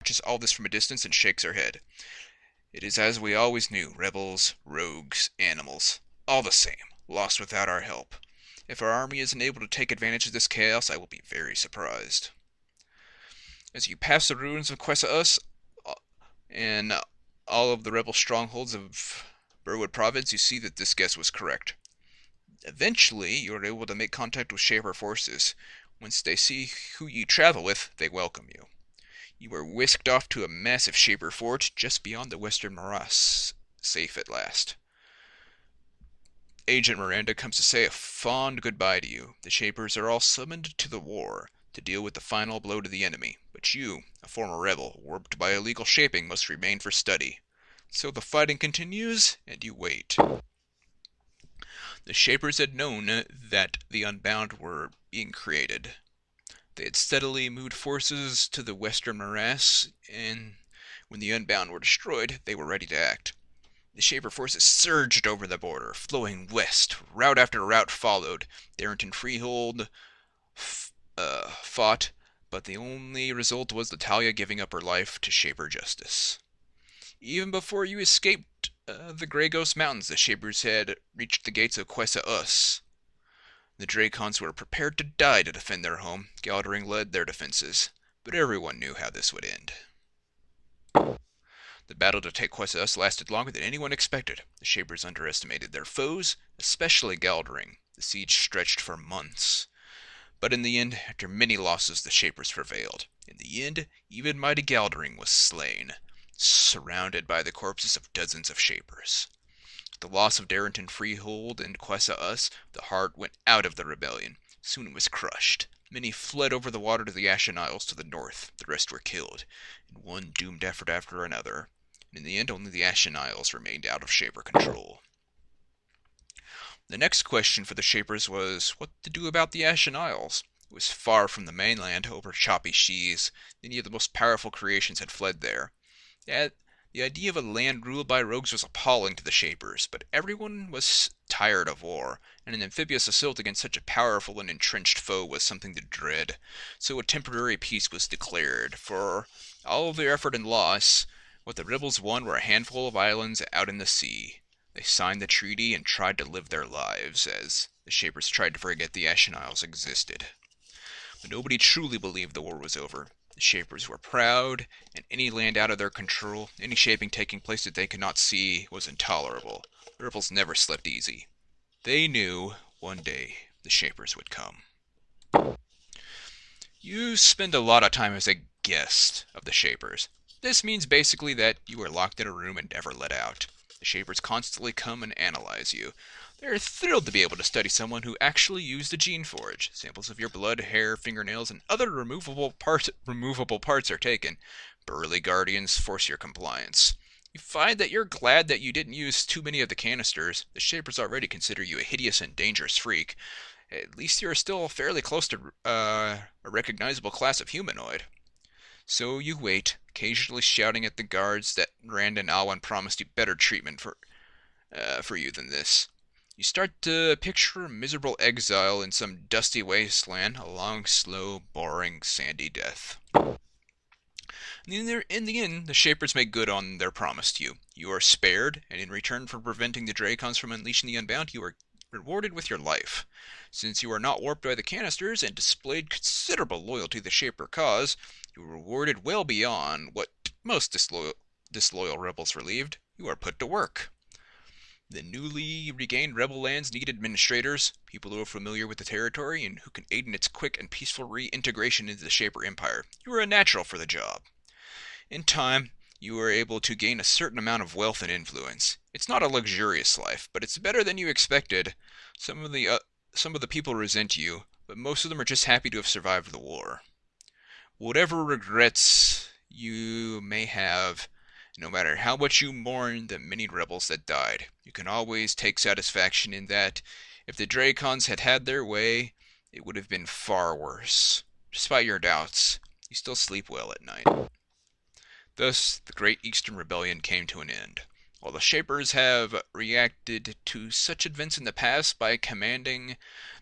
watches all this from a distance and shakes her head. It is as we always knew, rebels, rogues, animals, all the same, lost without our help. If our army isn't able to take advantage of this chaos, I will be very surprised. As you pass the ruins of Quessa and all of the rebel strongholds of Burwood Province, you see that this guess was correct. Eventually, you are able to make contact with Shaper forces. Once they see who you travel with, they welcome you. You are whisked off to a massive Shaper fort just beyond the western morass, safe at last. Agent Miranda comes to say a fond goodbye to you. The Shapers are all summoned to the war to deal with the final blow to the enemy, but you, a former rebel, warped by illegal shaping, must remain for study. So the fighting continues, and you wait. The Shapers had known that the Unbound were being created. They had steadily moved forces to the western morass, and when the Unbound were destroyed, they were ready to act. The Shaper forces surged over the border, flowing west. Route after route followed. Darrington Freehold fought, but the only result was Natalia giving up her life to Shaper justice. Even before you escaped the Grey Ghost Mountains, the Shapers had reached the gates of Quessa Us. The Dracons were prepared to die to defend their home. Galdering led their defenses, but everyone knew how this would end. The battle to take Quessa Us lasted longer than anyone expected. The Shapers underestimated their foes, especially Galdering. The siege stretched for months. But in the end, after many losses, the Shapers prevailed. In the end, even mighty Galdering was slain, surrounded by the corpses of dozens of Shapers. With the loss of Darrington Freehold and Quessa Us, the heart went out of the rebellion. Soon it was crushed. Many fled over the water to the Ashen Isles to the north. The rest were killed, in one doomed effort after another. And in the end, only the Ashen Isles remained out of Shaper control. The next question for the Shapers was what to do about the Ashen Isles. It was far from the mainland, over choppy seas. Many of the most powerful creations had fled there. The idea of a land ruled by rogues was appalling to the Shapers, but everyone was tired of war, and an amphibious assault against such a powerful and entrenched foe was something to dread. So a temporary peace was declared. For all of their effort and loss, what the rebels won were a handful of islands out in the sea. They signed the treaty and tried to live their lives, as the Shapers tried to forget the Ashen Isles existed. But nobody truly believed the war was over. The Shapers were proud, and any land out of their control, any shaping taking place that they could not see, was intolerable. The rebels never slept easy. They knew one day the Shapers would come. You spend a lot of time as a guest of the Shapers. This means basically that you are locked in a room and never let out. The Shapers constantly come and analyze you. They're thrilled to be able to study someone who actually used a Geneforge. Samples of your blood, hair, fingernails, and other removable parts are taken. Burly guardians force your compliance. You find that you're glad that you didn't use too many of the canisters. The Shapers already consider you a hideous and dangerous freak. At least you're still fairly close to a recognizable class of humanoid. So you wait, occasionally shouting at the guards that Rand and Alwyn promised you better treatment for you than this. You start to picture a miserable exile in some dusty wasteland, a long, slow, boring, sandy death. In the end, the Shapers make good on their promise to you. You are spared, and in return for preventing the Dracons from unleashing the Unbound, you are rewarded with your life. Since you are not warped by the canisters and displayed considerable loyalty to the Shaper cause, you are rewarded well beyond what most disloyal rebels relieved. You are put to work. The newly regained rebel lands need administrators, people who are familiar with the territory and who can aid in its quick and peaceful reintegration into the Shaper Empire. You are a natural for the job. In time, you are able to gain a certain amount of wealth and influence. It's not a luxurious life, but it's better than you expected. Some of the people resent you, but most of them are just happy to have survived the war. Whatever regrets you may have, no matter how much you mourn the many rebels that died, you can always take satisfaction in that if the Dracons had had their way, it would have been far worse. Despite your doubts, you still sleep well at night. Thus, the Great Eastern Rebellion came to an end. While the Shapers have reacted to such events in the past by commanding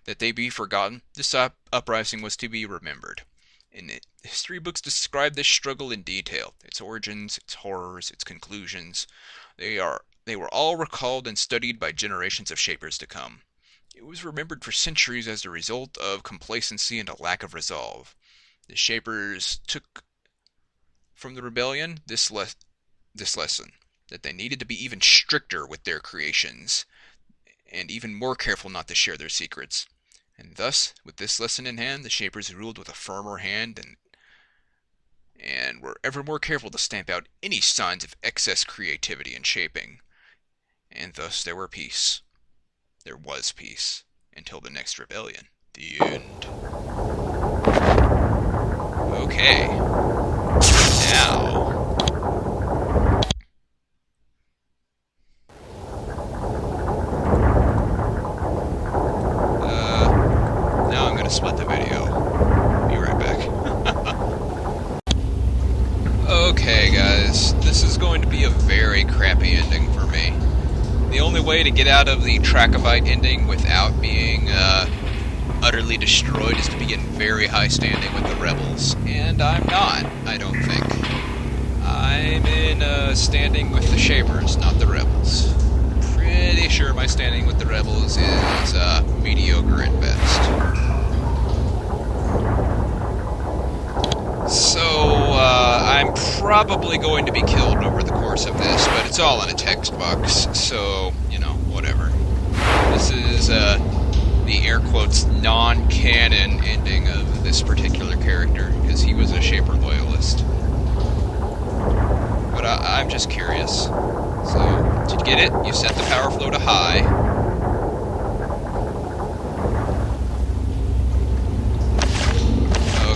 that they be forgotten, this uprising was to be remembered. And history books describe this struggle in detail. Its origins, its horrors, its conclusions. They were all recalled and studied by generations of shapers to come. It was remembered for centuries as a result of complacency and a lack of resolve. The shapers took from the rebellion this lesson that they needed to be even stricter with their creations and even more careful not to share their secrets. And thus, with this lesson in hand, the shapers ruled with a firmer hand and were ever more careful to stamp out any signs of excess creativity and shaping. And thus there were peace. There was peace until the next rebellion. The end. Okay. Now, now I'm gonna split the video. Be right back. Okay, guys, this is going to be a very crappy ending for me. The only way to get out of the Trachovite ending without being utterly destroyed is to be in very high standing with the rebels, and I'm not, I don't think. I'm in standing with the Shapers, not the rebels. Pretty sure my standing with the rebels is mediocre at best. So, I'm probably going to be killed over the course of this, but it's all in a text box, so, you know, whatever. This is, the air quotes non-canon ending of this particular character, because he was a Shaper loyalist. But I'm just curious. So, to get it, you set the power flow to high.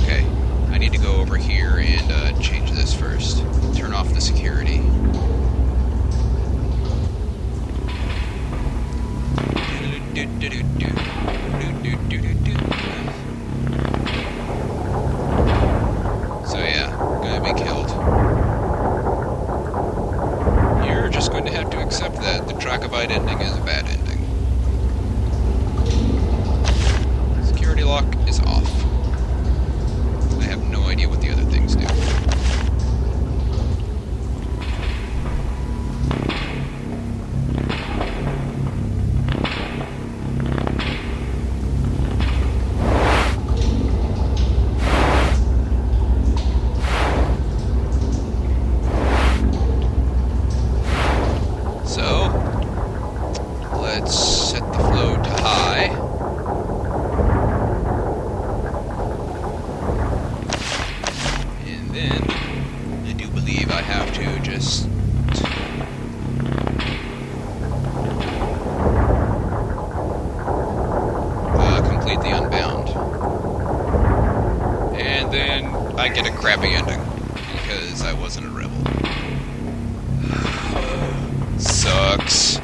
Okay, I need to go over here and change this first. Turn off the security. So yeah, gonna be killed. You're just going to have to accept that the Trachovite ending is a bad ending. Security lock is off. I have no idea what the other things do. Let's set the flow to high. And then, I do believe I have to just... complete the Unbound. And then I get a crappy ending, because I wasn't a rebel. Sucks.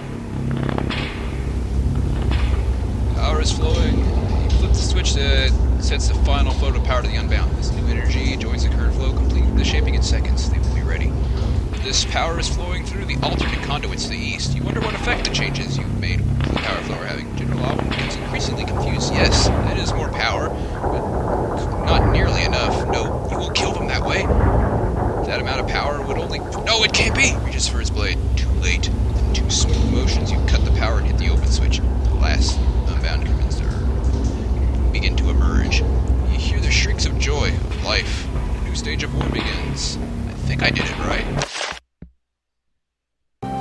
Power is flowing. You flip the switch that sets the final flow to power to the Unbound. This new energy joins the current flow, completing the shaping in seconds. They will be ready. This power is flowing through the alternate conduits to the east. You wonder what effect the changes you've made to the power flow are having. General Alwyn becomes increasingly confused. Yes, that is more power, but not nearly enough. No, you won't kill them that way. That amount of power would only... No, it can't be! Reaches for his blade. Too late. In 2 smooth motions, you cut the power and hit the open switch. The last Unbound begin to emerge. You hear the shrieks of joy, of life. A new stage of war begins. I think I did it right. When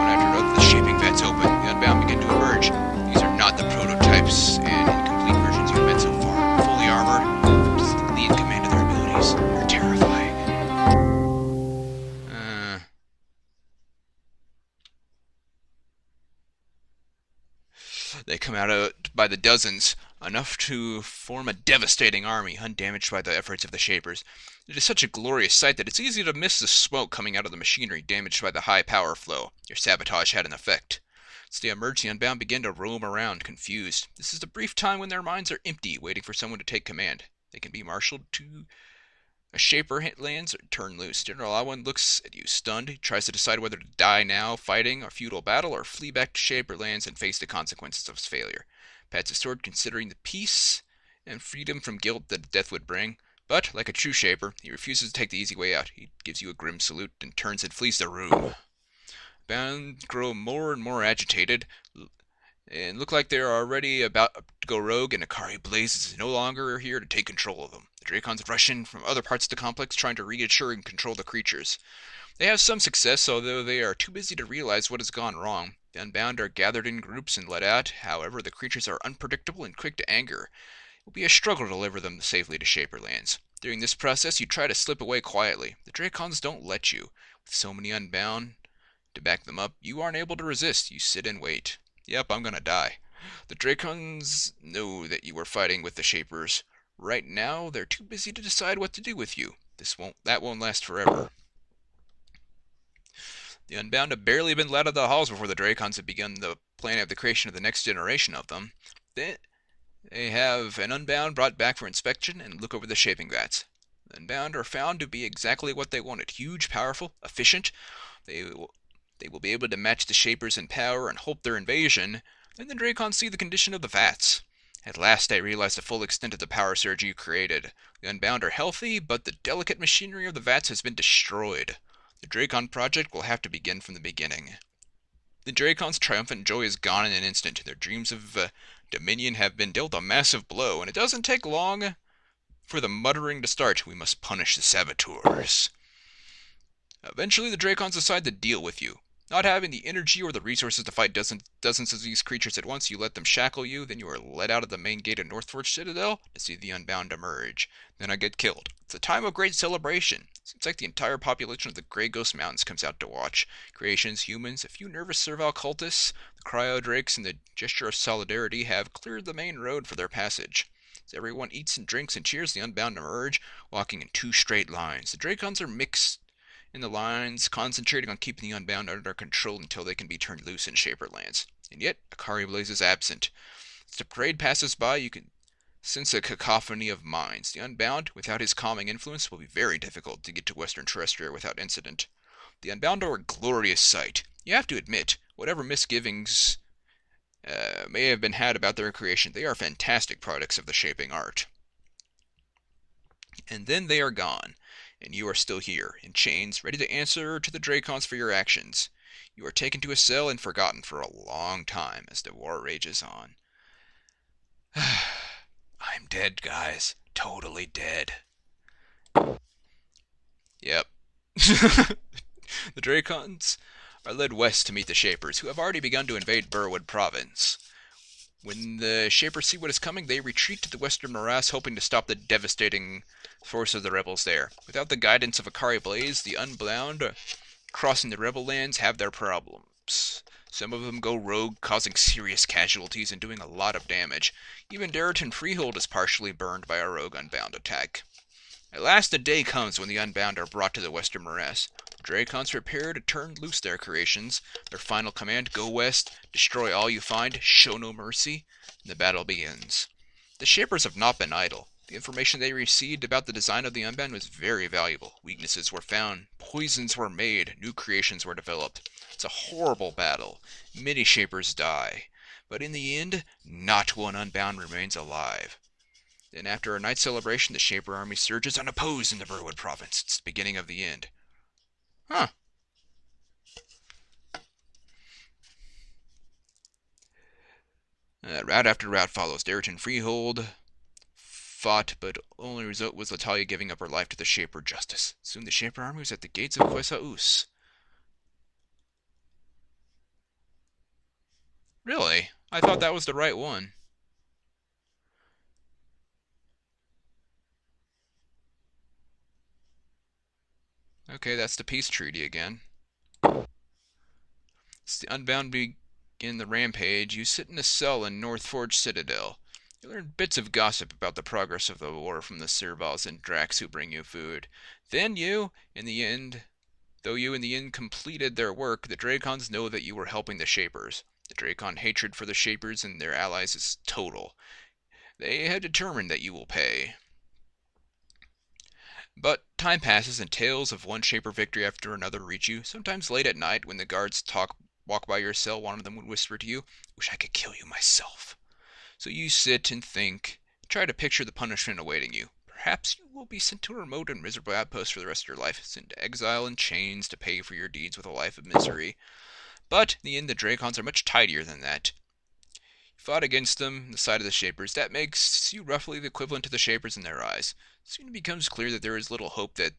I turn over the shaping vents open, the Unbound begin to emerge. These are not the prototypes and incomplete versions you've met so far. Fully armored, just the lead command of their abilities. They're terrifying. They come out by the dozens, enough to form a devastating army, undamaged by the efforts of the Shapers. It is such a glorious sight that it's easy to miss the smoke coming out of the machinery damaged by the high power flow. Your sabotage had an effect. As they emerge, the Unbound begin to roam around, confused. This is the brief time when their minds are empty, waiting for someone to take command. They can be marshaled to a Shaper lands or turn loose. General Alwyn looks at you, stunned. He tries to decide whether to die now, fighting a futile battle, or flee back to Shaper lands and face the consequences of his failure. Pats his sword, considering the peace and freedom from guilt that death would bring. But, like a true shaper, he refuses to take the easy way out. He gives you a grim salute and turns and flees the room. Bound grow more and more agitated, and look like they're already about to go rogue, and Akari Blaze is no longer here to take control of them. The Dracons rush in from other parts of the complex, trying to reassure and control the creatures. They have some success, although they are too busy to realize what has gone wrong. The Unbound are gathered in groups and let out. However, the creatures are unpredictable and quick to anger. It will be a struggle to deliver them safely to Shaperlands. During this process, you try to slip away quietly. The Dracons don't let you. With so many Unbound to back them up, you aren't able to resist. You sit and wait. Yep, I'm gonna die. The Dracons know that you are fighting with the Shapers. Right now, they're too busy to decide what to do with you. That won't last forever. The Unbound have barely been let out of the halls before the Dracons have begun the planning of the creation of the next generation of them. They have an Unbound brought back for inspection and look over the shaping vats. The Unbound are found to be exactly what they wanted: huge, powerful, efficient. They will be able to match the Shapers in power and halt their invasion. Then the Dracons see the condition of the vats. At last I realize the full extent of the power surge you created. The Unbound are healthy, but the delicate machinery of the vats has been destroyed. The Dracon project will have to begin from the beginning. The Dracon's triumphant joy is gone in an instant. Their dreams of dominion have been dealt a massive blow, and it doesn't take long for the muttering to start. We must punish the saboteurs. Eventually, the Dracons decide to deal with you. Not having the energy or the resources to fight dozens of these creatures at once, you let them shackle you. Then you are led out of the main gate of Northforge Citadel to see the Unbound emerge. Then I get killed. It's a time of great celebration. Seems like the entire population of the Grey Ghost Mountains comes out to watch. Creations, humans, a few nervous servile cultists, the Cryo Drakes, and the Gesture of Solidarity have cleared the main road for their passage. As everyone eats and drinks and cheers the Unbound emerge, walking in 2 straight lines. The Dracons are mixed in the lines, concentrating on keeping the Unbound under control until they can be turned loose in Shaperlands. And yet, Akari Blaze is absent. As the parade passes by, you can sense a cacophony of minds. The Unbound, without his calming influence, will be very difficult to get to Western Terrestria without incident. The Unbound are a glorious sight. You have to admit, whatever misgivings may have been had about their creation, they are fantastic products of the shaping art. And then they are gone, and you are still here, in chains, ready to answer to the Dracons for your actions. You are taken to a cell and forgotten for a long time as the war rages on. I'm dead, guys. Totally dead. Yep. The Dracons are led west to meet the Shapers, who have already begun to invade Burwood Province. When the Shapers see what is coming, they retreat to the western morass, hoping to stop the devastating force of the rebels there. Without the guidance of Akari Blaze, the Unbound crossing the rebel lands have their problems. Some of them go rogue, causing serious casualties and doing a lot of damage. Even Darrington Freehold is partially burned by a rogue Unbound attack. At last a day comes when the Unbound are brought to the western morass. The Dracons prepare to turn loose their creations. Their final command: go west, destroy all you find, show no mercy, and the battle begins. The Shapers have not been idle. The information they received about the design of the Unbound was very valuable. Weaknesses were found, poisons were made, new creations were developed. It's a horrible battle. Many Shapers die. But in the end, not one Unbound remains alive. Then after a night celebration, the Shaper army surges unopposed into Burwood Province. It's the beginning of the end. Huh. Route after route follows. Darrington Freehold fought, but only result was Latalia giving up her life to the Shaper justice. Soon the Shaper army was at the gates of Quesaus. Really? I thought that was the right one. Okay, that's the peace treaty again. As the Unbound begin the rampage, you sit in a cell in Northforge Citadel. You learn bits of gossip about the progress of the war from the Servals and Drax who bring you food. Then you, in the end, completed their work, the Dracons know that you were helping the Shapers. The Dracon hatred for the Shapers and their allies is total. They have determined that you will pay. But time passes and tales of one Shaper victory after another reach you. Sometimes late at night, when the guards walk by your cell, one of them would whisper to you, "Wish I could kill you myself." So you sit and think, Try to picture the punishment awaiting you. Perhaps you will be sent to a remote and miserable outpost for the rest of your life, sent to exile in chains to pay for your deeds with a life of misery. But in the end, the Dracons are much tidier than that. You fought against them on the side of the Shapers. That makes you roughly the equivalent to the Shapers in their eyes. Soon it becomes clear that there is little hope that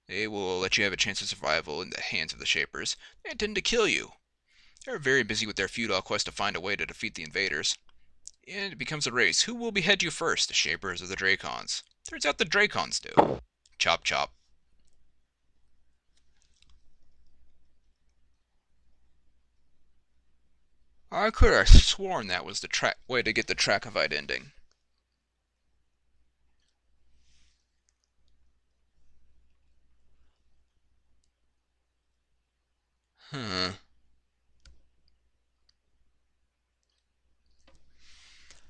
they will let you have a chance of survival in the hands of the Shapers. They intend to kill you. They're very busy with their futile quest to find a way to defeat the invaders. And it becomes a race. Who will behead you first, the Shapers or the Dracons? Turns out the Dracons do. Chop chop. I could have sworn that was the way to get the Trachovite ending. Huh.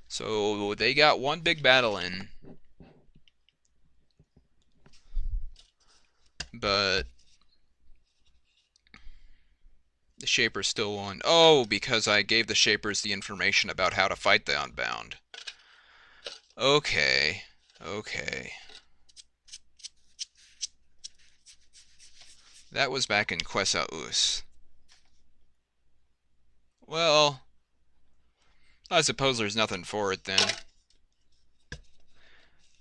So they got one big battle in. But the Shapers still won. Oh, because I gave the Shapers the information about how to fight the Unbound. Okay. Okay. That was back in Quessa-Us. Well, I suppose there's nothing for it then.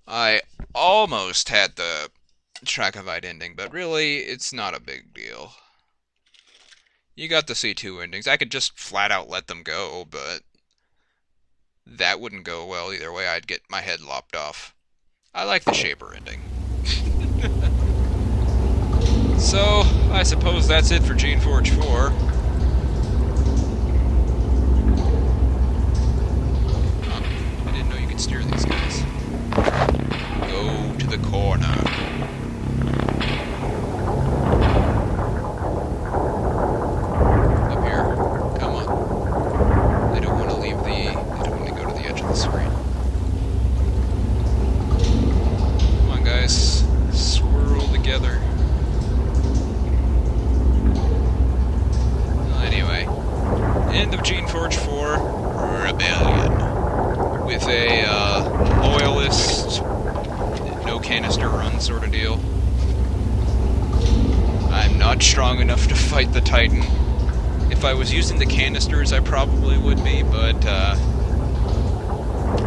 I almost had the Trachovite ending, but really, it's not a big deal. You got the C2 endings. I could just flat out let them go, but that wouldn't go well either way. I'd get my head lopped off. I like the Shaper ending. So, I suppose that's it for Geneforge 4. I didn't know you could steer these guys. Go to the corner. Up here. Come on. They don't want to leave they don't want to go to the edge of the screen. Come on, guys. Swirl together. Anyway, end of Geneforge 4, Rebellion. With a loyalist, no canister run sort of deal. I'm not strong enough to fight the Titan. If I was using the canisters, I probably would be, but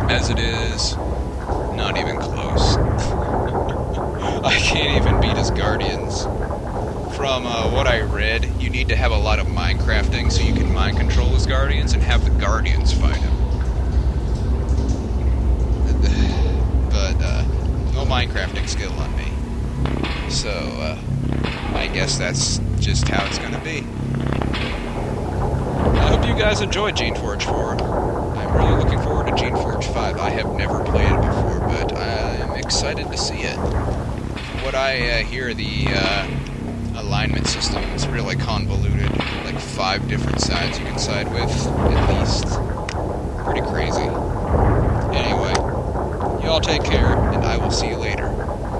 as it is, not even close. I can't even beat his Guardians. From what I read, you need to have a lot of Minecrafting so you can mind control his Guardians and have the Guardians fight him. But, no Minecrafting skill on me. So, I guess that's just how it's gonna be. I hope you guys enjoyed Geneforge 4. I'm really looking forward to Geneforge 5. I have never played it before, but I'm excited to see it. From what I hear, the alignment system is really convoluted. Like 5 different sides you can side with, at least. Pretty crazy. Anyway, y'all take care, and I will see you later.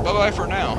Bye-bye for now.